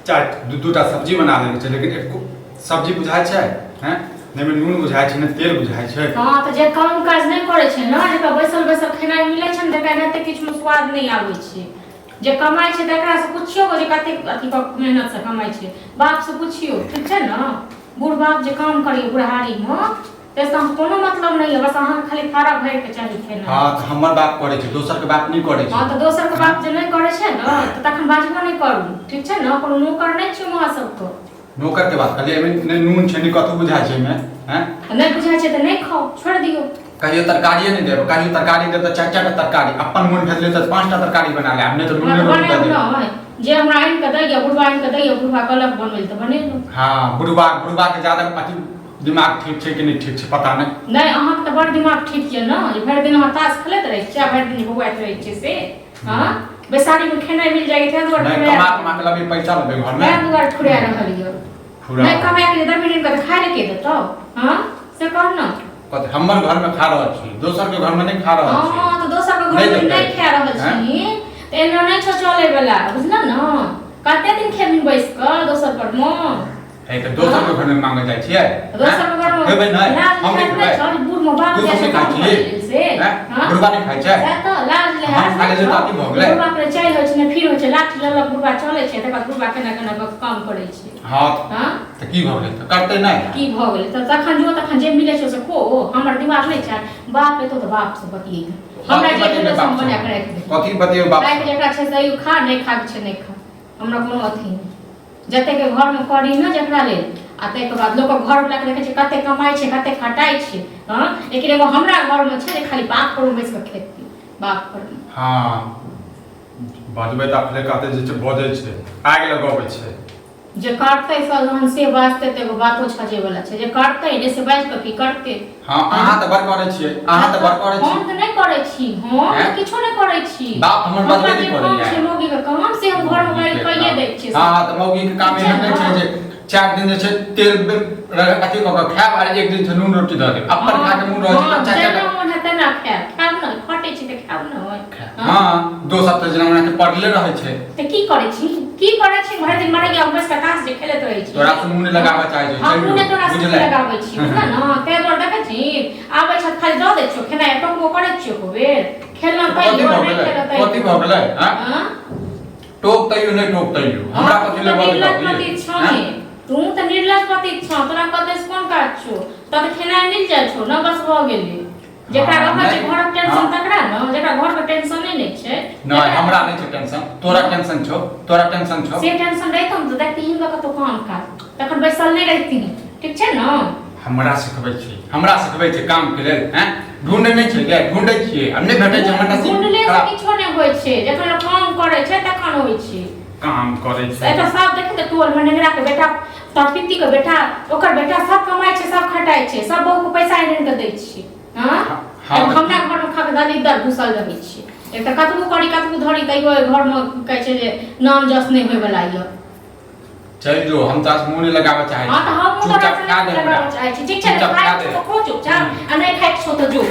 चाहे दूटा सब्जी बना लेके छै, लेकिन एक सब्जी बुझाय छै हैं नहीं में नून बुझाय छै, नहीं तेल बुझाय छै। हां त जे काम काज नहीं करे छै ना, जेका बैसल बैसल खेनाइ मिलै छै न, तेकरा एते किछ में स्वाद नहीं आबै छै। जे कमाई छै तकरा से पूछियो जे कते अथी मेहनत से कमाई छै, बाप से पूछियो, ठीक छै ना। बूढ़ बाप जे काम करियो बुढ़ारी में तेसा कोनो मतलब नहीं है, बस अहाँ खाली थारा भर के चाही खेना। हां त हमर बाप करे छै, दोसर के बाप नहीं करे छै। हां त दोसर के बाप जे नहीं करे छै ना त तखन बाजबो नहीं करू, ठीक छै ना। कोनो नौकर नहीं छै वहां सब को। नौकर के बात कहलिए एमे नून छै, नहीं कथु बुझाय छै में हैं। नहीं बुझाय छै त नहीं खाओ, छोड़ दियो। कहियो तरकारी नहीं देब, कहियो तरकारी देब त चार चार तरकारी, अपन मन भेजले त 5टा तरकारी बना ले, हमने तो नून रोटी दे दे। जे हमरा आइन के दैया, बुढ़वा आइन के दैया, बुढ़वा गलत बनवेल त बनेलु। हां बुढ़वा के ज्यादा अथी दिमाग ठीक छै कि नहीं ठीक छै पता नहीं। नहीं अहाँ के त बड़ दिमाग ठीक छै ना, जे भर दिन अहाँ ताश खेलैत रहै छियै, भर दिन बौआइत रहै छियै से। हां बेसारी में खेनाइ मिल जाए त दुआर नहीं कमा के लबे पैसा लबे घर में, मैं दुआर ठुरिया रहल यो। नहीं कमा के दे मिनट के खाए ले के देतो। हां से कह ना कत हमर घर में खा रहल छी, दोसर के घर में नहीं खा रहल छी। हां तो दोसर के घर में नहीं खा रहल छी त एना नहीं छ चले वाला, बुझना ना। कते दिन खेबी बैस क दोसर पर में है त दोसर के घर में मांगे जाय छियै। दोसर के घर में हेबे नहीं हम नहीं खाइ छ, बूढ़ में बाप जैसे खाइ छी से। हां बुढ़वा नहीं खाइ छै त लाज ले हाथ खाइ ले त अथी भ गेलै। बुढ़वा के चाय होय छै ने, फिर होय छै लाठी ललक बुढ़वा चले छै, तकर बुढ़वा केना केना काम करे छै। हां हां त की भ गेलै त करते नहीं की भ गेलै त तखन जो तखन जे मिले छै से खो। हमर दिमाग नहीं छै, बाप एतो त बाप से बतियै हमरा जे भेलै से बना के राख दे। कथी बतियौ बाप राख जेकरा छै से खा, नहीं खा छै नहीं खा, हमरा कोनो अथी नहीं। जते के घर में करी ना जेकरा ले आ तै के बाद लोक घर वाला के देखे छै कते कमाई छै, कते खटाई छै। हां लेकिन एगो हमरा घर में छै खाली बाप पर बैस के खेती बाप पर। हां बाजबे त अपने कहते जे छै बजै छै, आग लगाबै छै। जे करते सजन से वास्ते ते एगो बातो छजे वाला छै, जे करते ने से बाज के की करते। हां अहाँ त बड़ करे छियै, अहाँ त बड़ करे छी। हम त नहीं करे छी, हम किछो नहीं करे छी। बाप हमर बजबे नहीं करैया। हम मौगी के काम से हम घर में गाड़ी कइए दै छी। हां त मौगी के काम एहन नहीं छै जे 4 दिन जे छै तेल अथी क के खाएब आ एक दिन से नून रोटी द देब, अपन खा के मुंह रह छै त चाचा जेना मन हेतै ना खाएब ना, खटे छी त खाएब ना। हां 2 सप्ताह जेना हमरा के पड़ले रहै छै त की करे छी, भर दिन मरे गया बस का ताश जे खेलैत रहै छी। तोरा से मुंह लगाबा चाहे छै, हम मुंह तोरा से लगाबै छी बुझला ना। तै दुआर देखै छी आबै छ खाली द दै छियो खेनाइ, टोकबो करै छियो होबे खेलना तै यो नहीं खेलतै। कथी भ गेलै हां टोक तइयो नहीं टोक तइयो हमरा कथी ले बोलबै। तू त निर्लज पति छ, तोरा कते से कोन काज छो, त खेनाइ मिल जाय छो ना, बस भ गेलै। जेकरा रहै छै घर के टेंशन तकरा ना, जेकरा घर के टेंशन नहीं छै। नहीं हमरा नहीं छै टेंशन, तोरा टेंशन छो, तोरा टेंशन छो। से टेंशन रहितो त देखती हिंगा कतो काम काज तखन बैसल नहीं रहती, ठीक छै ना। हमरा सिखबै छै काम के लेल हैं, ढूंढे नहीं छै गे, ढूंढै छियै हम नहीं भेटै छै हमरा नसीब। ढूंढले से किछो नहीं होय छै, जखन काम करे छै तखन होय छै। काम करे छै एत सब देखे त टोल में नेगरा के बेटा, तपिती के बेटा, ओकर बेटा सब कमाई छै, सब खटाई छै, सब बहु को पैसा आनि के दै छै। हां हमरा घर में खा के दलिदर घुसल रहै छै। एक त कतबो करी कतबो धरी तइयो घर में कहै छै जे नाम जस नहीं होय वाला य। चल जो हम तास मुंह नहीं लगाबे चाहे छी। हां त हम मुंह लगाबे चाहे छी, ठीक छै ना। खाइ छो त खो चुपचाप आ नहीं खाइ छो त जो।